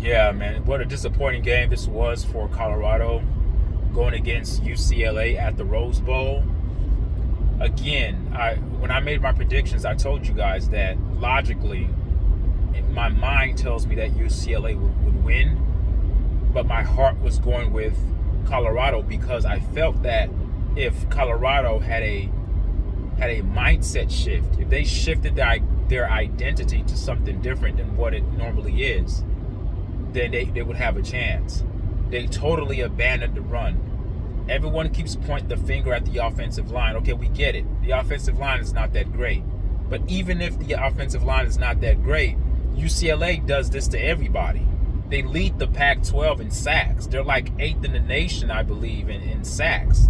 Yeah, man, what a disappointing game this was for Colorado going against UCLA at the Rose Bowl. Again, when I made my predictions, I told you guys that logically, my mind tells me that UCLA would win, but my heart was going with Colorado because I felt that if Colorado had a mindset shift, if they shifted their identity to something different than what it normally is, then they would have a chance. They totally abandoned the run. Everyone keeps pointing the finger at the offensive line. Okay, we get it. The offensive line is not that great. But even if the offensive line is not that great, UCLA does this to everybody. They lead the Pac-12 in sacks. They're like 8th in the nation, I believe, in sacks,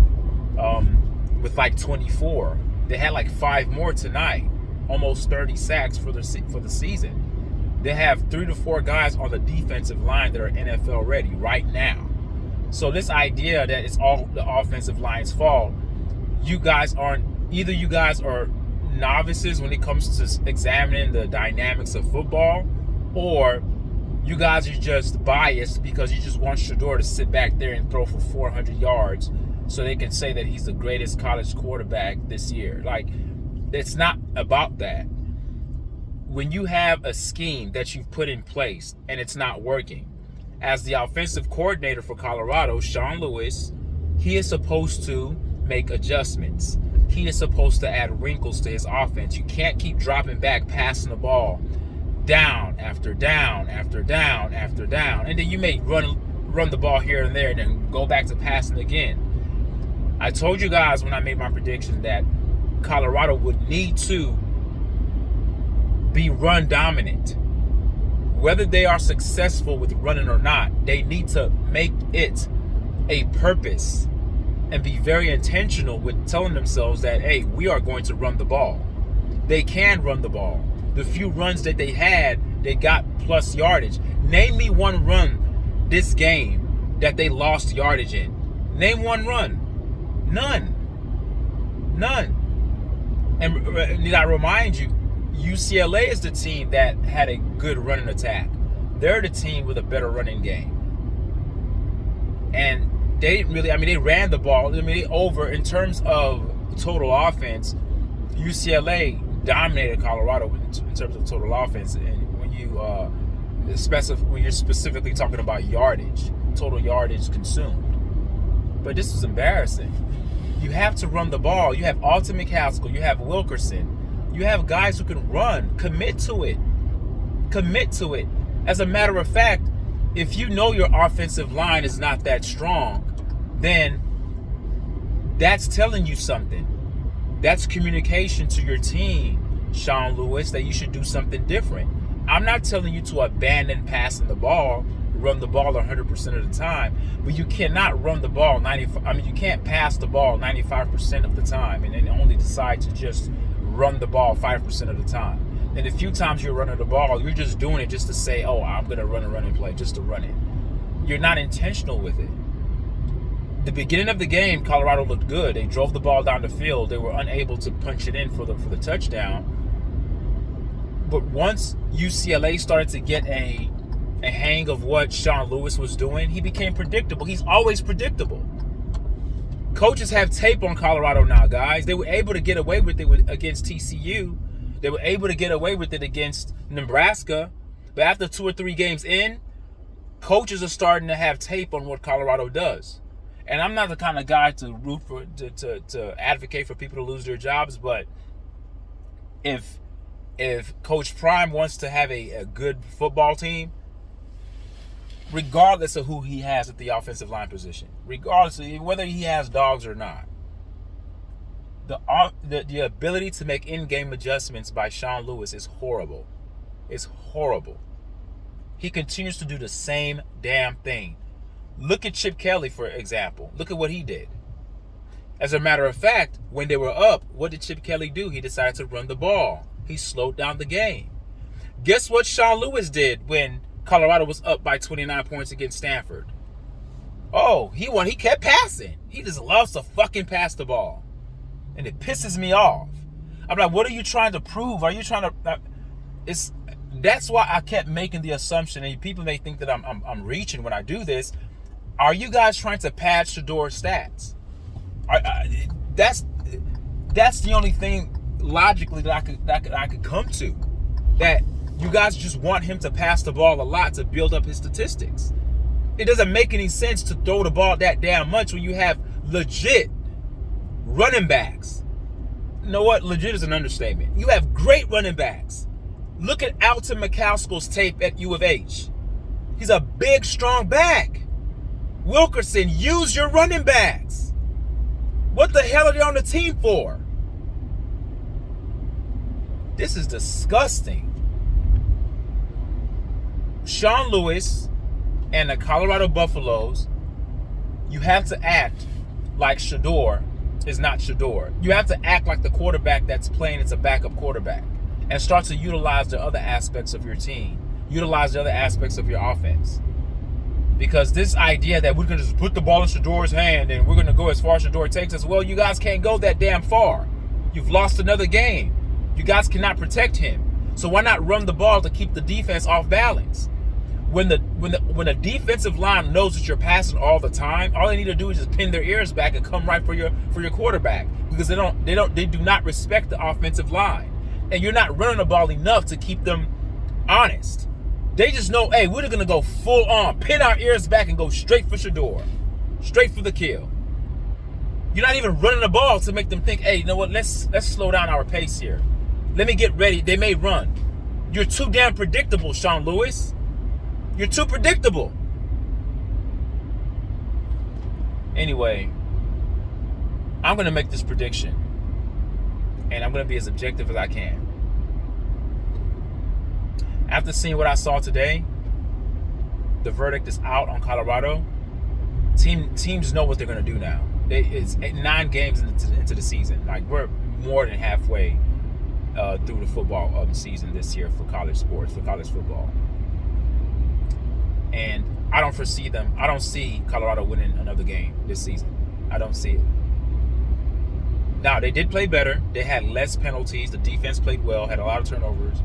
with like 24. They had like 5 more tonight, almost 30 sacks for the season. They have 3 to 4 guys on the defensive line that are NFL ready right now. So this idea that it's all the offensive line's fault, you guys are novices when it comes to examining the dynamics of football, or you guys are just biased because you just want Shedeur to sit back there and throw for 400 yards so they can say that he's the greatest college quarterback this year. Like, it's not about that. When you have a scheme that you've put in place and it's not working, as the offensive coordinator for Colorado, Sean Lewis, he is supposed to make adjustments. He is supposed to add wrinkles to his offense. You can't keep dropping back, passing the ball down after down after down after down. And then you may run the ball here and there and then go back to passing again. I told you guys when I made my prediction that Colorado would need to be run dominant. Whether they are successful with running or not, they need to make it a purpose and be very intentional with telling themselves that, hey, we are going to run the ball. They can run the ball. The few runs that they had, they got plus yardage. Name me one run this game that they lost yardage in. Name one run. None. And need I remind you, UCLA is the team that had a good running attack. They're the team with a better running game. And they didn't really, they ran the ball. In terms of total offense, UCLA dominated Colorado in terms of total offense. And when you're specifically talking about yardage, total yardage consumed. But this is embarrassing. You have to run the ball. You have Alton McCaskill. You have Wilkerson. You have guys who can run. Commit to it. As a matter of fact, if you know your offensive line is not that strong, then that's telling you something. That's communication to your team, Sean Lewis, that you should do something different. I'm not telling you to abandon passing the ball, run the ball 100% of the time, but you cannot run the ball you can't pass the ball 95% of the time and then only decide to just run the ball 5% of the time. And the few times you're running the ball, you're just doing it just to say, oh, I'm going to run a running play, just to run it. You're not intentional with it. The beginning of the game, Colorado looked good. They drove the ball down the field. They were unable to punch it in for the touchdown. But once UCLA started to get a hang of what Sean Lewis was doing, he became predictable. He's always predictable. Coaches have tape on Colorado now, guys. They were able to get away with it against TCU. They were able to get away with it against Nebraska. But after 2 or 3 games in, coaches are starting to have tape on what Colorado does. And I'm not the kind of guy to root for, to advocate for people to lose their jobs, but if Coach Prime wants to have a good football team, regardless of who he has at the offensive line position, regardless of whether he has dogs or not, the ability to make in-game adjustments by Sean Lewis is horrible. It's horrible. He continues to do the same damn thing. Look at Chip Kelly, for example. Look at what he did. As a matter of fact, when they were up, what did Chip Kelly do? He decided to run the ball. He slowed down the game. Guess what Sean Lewis did when Colorado was up by 29 points against Stanford? Oh, he won. He kept passing. He just loves to fucking pass the ball. And it pisses me off. I'm like, what are you trying to prove? Are you trying to... that's why I kept making the assumption, and people may think that I'm reaching when I do this. Are you guys trying to pad Shedor's stats? That's the only thing logically that I could come to. That you guys just want him to pass the ball a lot to build up his statistics. It doesn't make any sense to throw the ball that damn much when you have legit running backs. You know what? Legit is an understatement. You have great running backs. Look at Alton McCaskill's tape at U of H. He's a big, strong back. Wilkerson, use your running backs. What the hell are they on the team for? This is disgusting. Sean Lewis and the Colorado Buffaloes, you have to act like Shedeur is not Shedeur. You have to act like the quarterback that's playing is a backup quarterback and start to utilize the other aspects of your team. Utilize the other aspects of your offense. Because this idea that we're going to just put the ball in Shedeur's hand and we're going to go as far as Shedeur takes us, well, you guys can't go that damn far. You've lost another game. You guys cannot protect him. So why not run the ball to keep the defense off balance? When the defensive line knows that you're passing all the time, all they need to do is just pin their ears back and come right for your quarterback, because they do not respect the offensive line, and you're not running the ball enough to keep them honest. They just know, hey, we're gonna go full on, pin our ears back and go straight for Shedeur, straight for the kill. You're not even running the ball to make them think, hey, you know what? Let's slow down our pace here. Let me get ready. They may run. You're too damn predictable, Sean Lewis. You're too predictable. Anyway, I'm going to make this prediction, and I'm going to be as objective as I can. After seeing what I saw today, the verdict is out on Colorado. Teams know what they're going to do now. It's 9 games into the season. Like, we're more than halfway through the football season this year for college sports, for college football. And I don't see Colorado winning another game this season. I don't see it. Now, they did play better. They had less penalties. The defense played well, had a lot of turnovers.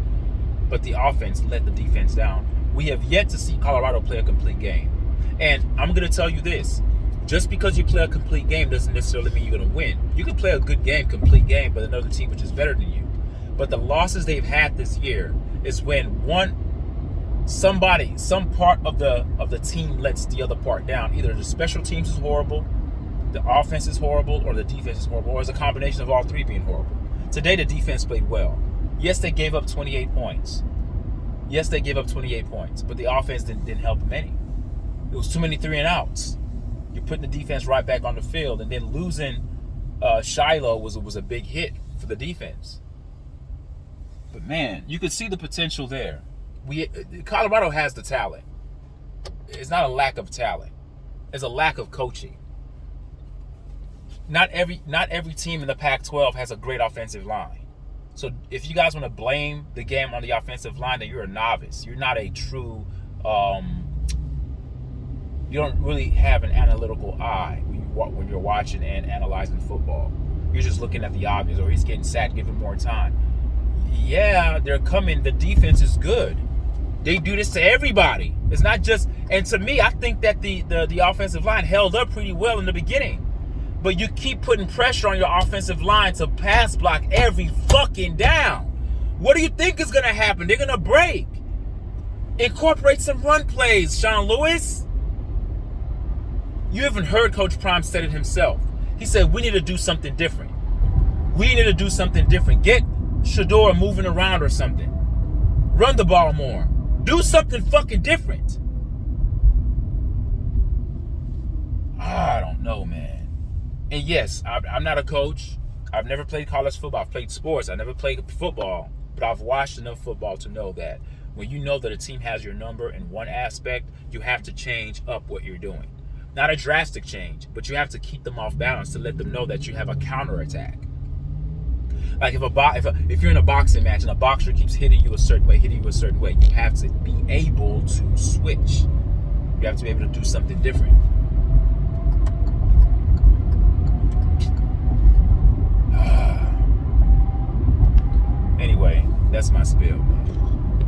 But the offense let the defense down. We have yet to see Colorado play a complete game. And I'm going to tell you this. Just because you play a complete game doesn't necessarily mean you're going to win. You can play a good game, complete game, but another team which is better than you. But the losses they've had this year is when some part of the team lets the other part down. Either the special teams is horrible, the offense is horrible, or the defense is horrible, or it's a combination of all three being horrible. Today, the defense played well. Yes, they gave up 28 points. But the offense didn't help them any. It was too many 3-and-outs. You're putting the defense right back on the field, and then losing Shiloh was a big hit for the defense. But man, you could see the potential there. Colorado has the talent. It's not a lack of talent. It's a lack of coaching. Not every team in the Pac-12 has a great offensive line. So if you guys want to blame the game on the offensive line, then you're a novice. You're not a true. You don't really have an analytical eye when you're watching and analyzing football. You're just looking at the obvious. Or he's getting sacked, give him more time. Yeah, they're coming. The defense is good. They do this to everybody. It's not just, and to me, I think that the offensive line held up pretty well in the beginning. But you keep putting pressure on your offensive line to pass block every fucking down. What do you think is going to happen? They're going to break. Incorporate some run plays, Sean Lewis. You haven't heard Coach Prime said it himself. He said, we need to do something different. Get Shedeur moving around or something. Run the ball more. Do something fucking different. I don't know, man. And yes, I'm not a coach. I've never played college football. I've played sports. I never played football. But I've watched enough football to know that when you know that a team has your number in one aspect, you have to change up what you're doing. Not a drastic change, but you have to keep them off balance to let them know that you have a counterattack. Like if you're in a boxing match and a boxer keeps hitting you a certain way, you have to be able to switch. You have to be able to do something different. Anyway, that's my spiel, man.